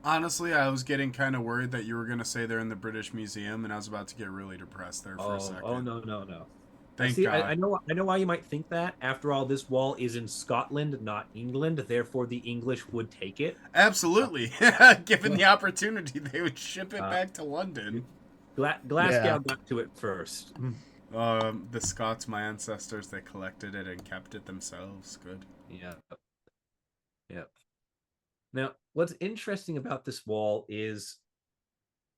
Honestly, I was getting kind of worried that you were going to say they're in the British Museum, and I was about to get really depressed there for a second. Oh no. Thank God. I know why you might think that. After all, this wall is in Scotland, not England. Therefore, the English would take it. Absolutely. Given the opportunity, they would ship it back to London. Glasgow got to it first. The Scots, my ancestors, they collected it and kept it themselves. Good. Yeah. Now, what's interesting about this wall is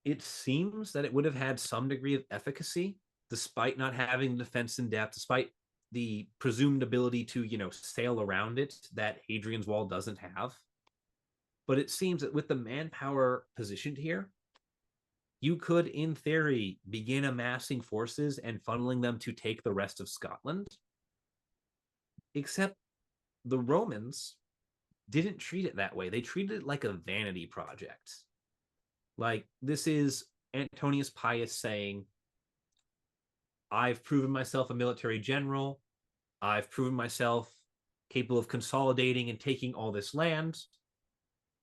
it seems that it would have had some degree of efficacy, despite not having defense in depth, despite the presumed ability to, sail around it that Hadrian's Wall doesn't have. But it seems that with the manpower positioned here, you could, in theory, begin amassing forces and funneling them to take the rest of Scotland. Except the Romans didn't treat it that way. They treated it like a vanity project. Like, this is Antonius Pius saying, I've proven myself a military general. I've proven myself capable of consolidating and taking all this land.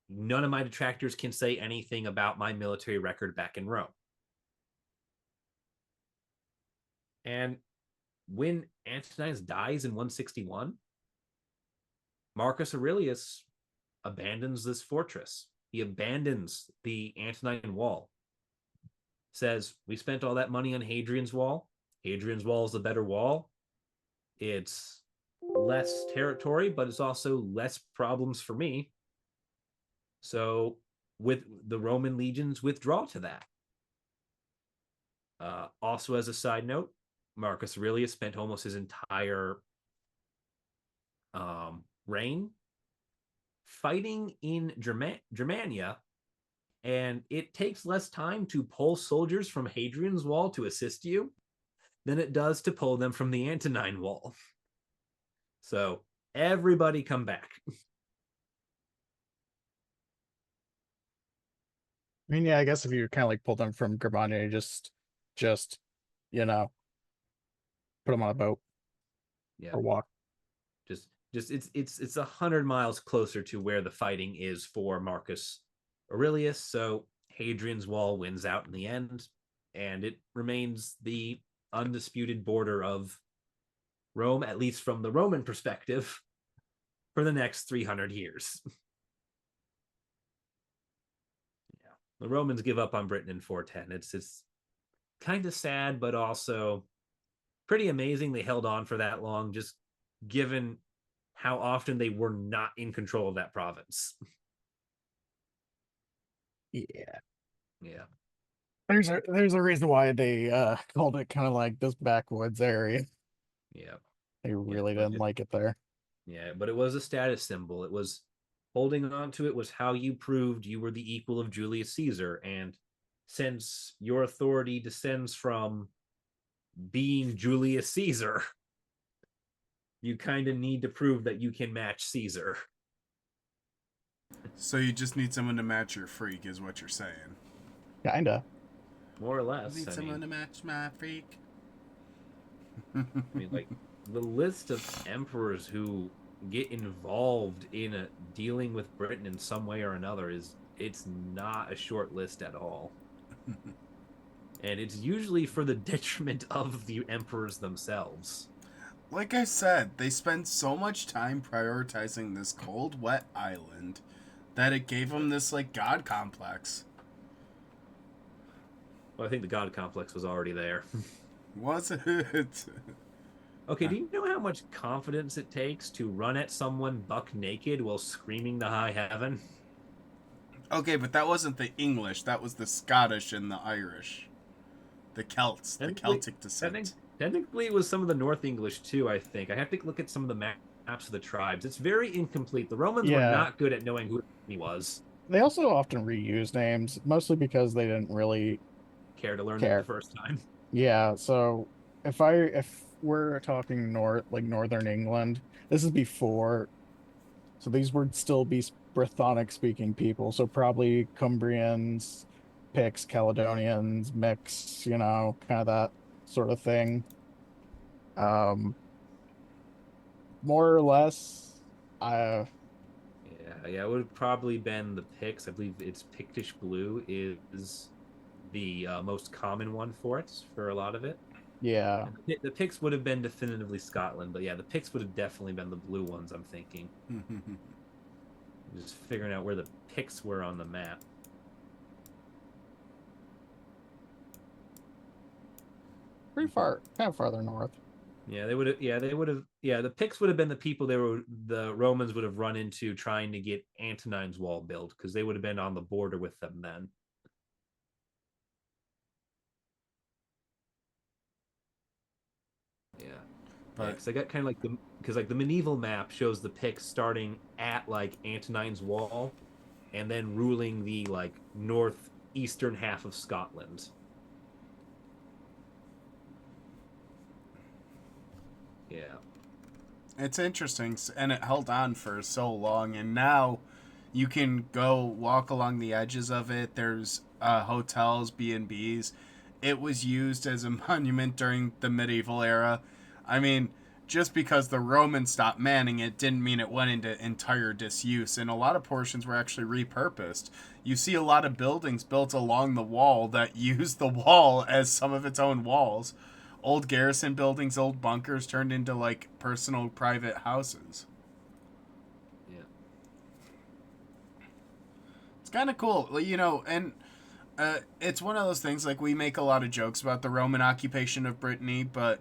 None of my detractors can say anything about my military record back in Rome. And when Antoninus dies in 161, Marcus Aurelius abandons this fortress. He abandons the Antonine Wall. says, we spent all that money on Hadrian's Wall. Hadrian's Wall is a better wall. It's less territory, but it's also less problems for me. So with the Roman legions withdraw to that. Also, as a side note, Marcus Aurelius spent almost his entire reign fighting in Germania, and it takes less time to pull soldiers from Hadrian's Wall to assist you than it does to pull them from the Antonine Wall. So everybody come back. I mean, yeah, I guess if you kind of like pull them from Germania, just, you know, put them on a boat Yeah, or walk. just it's 100 miles closer to where the fighting is for Marcus Aurelius. So Hadrian's Wall wins out in the end, and it remains the undisputed border of Rome, at least from the Roman perspective, for the next 300 years. Yeah, the Romans give up on Britain in 410. It's kind of sad, but also pretty amazing they held on for that long, just given how often they were not in control of that province. Yeah. Yeah. There's a reason why they called it kind of like this backwoods area. Yeah. They Yeah. really didn't like it there. Yeah, but it was a status symbol. It was holding on to it was how you proved you were the equal of Julius Caesar. And since your authority descends from being Julius Caesar, you kind of need to prove that you can match Caesar. So you just need someone to match your freak, is what you're saying. Kinda. More or less. Need someone to match my freak. I mean, like, the list of emperors who get involved in dealing with Britain in some way or another it's not a short list at all. And it's usually for the detriment of the emperors themselves. Like I said, they spend so much time prioritizing this cold, wet island that it gave them this, like, god complex. Well, I think the god complex was already there. Was it? Okay, do you know how much confidence it takes to run at someone buck naked while screaming to high heaven? Okay, but that wasn't the English. That was the Scottish and the Irish. The Celts, the Celtic descent. Technically, it was some of the North English too, I think. I have to look at some of the maps of the tribes. It's very incomplete. The Romans were not good at knowing who he was. They also often reuse names, mostly because they didn't really care to learn it the first time. Yeah, so if we're talking northern England, this is before, so these would still be Brythonic speaking people, so probably Cumbrians, Picts, Caledonians, Mix, kind of that sort of thing. More or less, yeah, it would have probably been the Picts. I believe it's Pictish blue is the most common one for it, for a lot of it. Yeah. And the Picts would have been definitively Scotland, but yeah, the Picts would have definitely been the blue ones, I'm thinking. Just figuring out where the Picts were on the map. Pretty far, kind of farther north. Yeah, they would have. The Picts would have been the people the Romans would have run into trying to get Antonine's Wall built, because they would have been on the border with them then. Yeah, because I got kind of like the medieval map shows the Picts starting at like Antonine's Wall, and then ruling the like northeastern half of Scotland. Yeah. It's interesting, and it held on for so long, and now you can go walk along the edges of it. There's hotels, B&Bs. It was used as a monument during the medieval era. I mean, just because the Romans stopped manning it didn't mean it went into entire disuse, and a lot of portions were actually repurposed. You see a lot of buildings built along the wall that use the wall as some of its own walls. Old garrison buildings, old bunkers turned into like personal private houses. Yeah. It's kind of cool, and It's one of those things, like, we make a lot of jokes about the Roman occupation of Brittany, but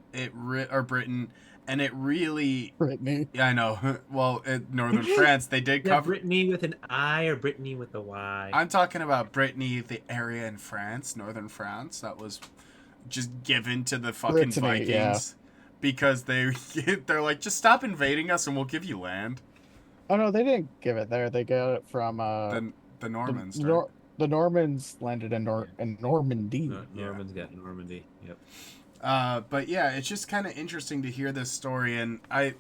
or Britain, and it really... Brittany. Yeah, I know. Well, in northern France, they did Is that cover... Brittany with an I or Brittany with a Y? I'm talking about Brittany, the area in France, northern France, that was just given to the fucking Brittany, Vikings. Because they're like, just stop invading us and we'll give you land. Oh no, they didn't give it there. They got it from The Normans, the, right? the Normans landed in Normandy. Normans got Normandy. Yep. But yeah, it's just kind of interesting to hear this story, and I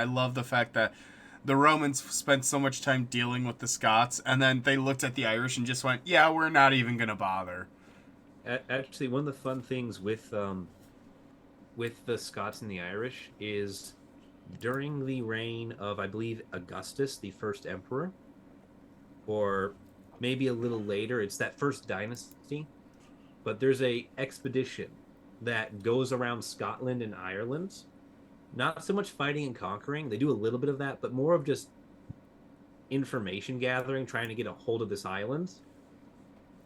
love the fact that the Romans spent so much time dealing with the Scots, and then they looked at the Irish and just went, "Yeah, we're not even gonna bother." Actually, one of the fun things with the Scots and the Irish is during the reign of, I believe, Augustus, the first emperor, or maybe a little later. It's that first dynasty, but there's a expedition that goes around Scotland and Ireland. Not so much fighting and conquering. They do a little bit of that, but more of just information gathering, trying to get a hold of this island.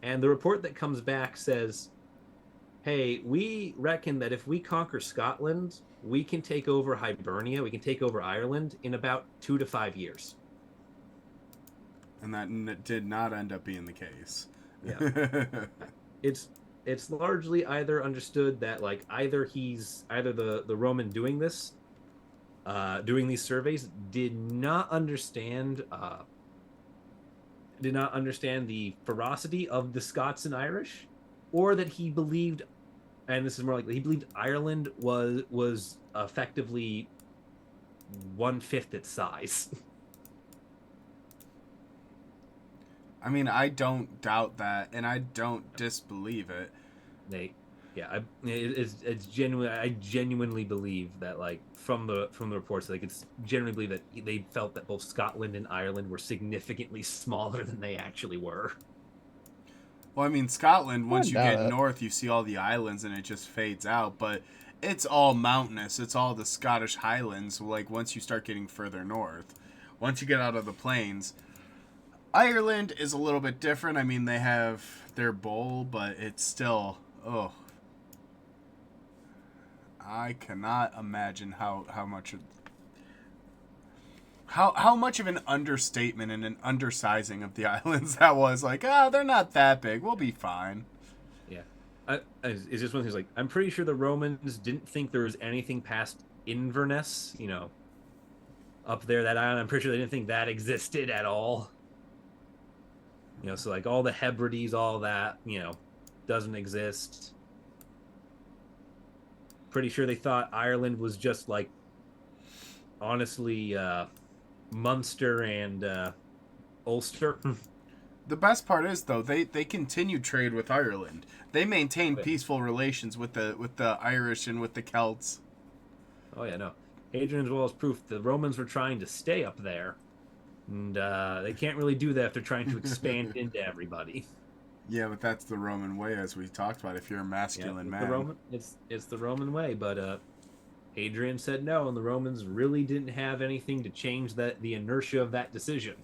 And the report that comes back says, hey, we reckon that if we conquer Scotland, we can take over Hibernia, we can take over Ireland in about 2 to 5 years. And that did not end up being the case. Yeah. It's largely either understood that, like, either the Roman doing this, doing these surveys, did not understand the ferocity of the Scots and Irish, or that he believed, and this is more likely, he believed Ireland was effectively 1/5 its size. I mean, I don't doubt that, and I don't disbelieve it. It's genuine. I genuinely believe that, like, from the reports, like, it's genuinely believe that they felt that both Scotland and Ireland were significantly smaller than they actually were. Well, I mean, Scotland, once you get it. north, you see all the islands and it just fades out, but it's all mountainous. It's all the Scottish Highlands, like, once you start getting further north. Once you get out of the plains. Ireland is a little bit different. I mean, they have their bowl, but it's still... Oh. I cannot imagine how much of an understatement and an undersizing of the islands that was. Like, they're not that big. We'll be fine. Yeah. It's just one of those, like, I'm pretty sure the Romans didn't think there was anything past Inverness, up there, that island. I'm pretty sure they didn't think that existed at all. So, like, all the Hebrides, all that, doesn't exist. Pretty sure they thought Ireland was just, like, honestly, Munster and Ulster. The best part is, though, they continued trade with Ireland. They maintained peaceful relations with the Irish and with the Celts. Oh yeah, no. Hadrian's Wall is proof the Romans were trying to stay up there, and they can't really do that if they're trying to expand into everybody. Yeah, but that's the Roman way, as we talked about. If you're a masculine man, It's the Roman way, but Hadrian said no, and the Romans really didn't have anything to change the inertia of that decision.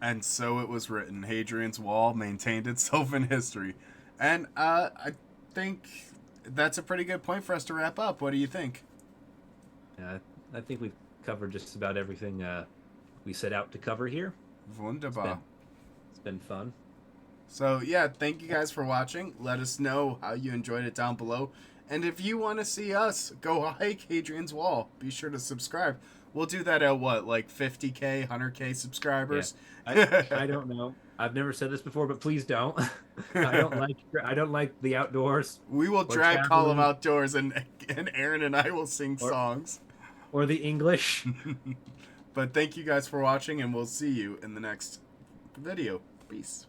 And so it was written. Hadrian's Wall maintained itself in history. And I think that's a pretty good point for us to wrap up. What do you think? I think we've covered just about everything we set out to cover here. Wunderbar. It's been fun. So, yeah, thank you guys for watching. Let us know how you enjoyed it down below. And if you want to see us go hike Hadrian's Wall, be sure to subscribe. We'll do that at what, like 50K, 100K subscribers? Yeah. I don't know. I've never said this before, but please don't. I don't like the outdoors. We will drag Colum outdoors, and Aaron and I will sing songs. Or the English. But thank you guys for watching, and we'll see you in the next video. Peace.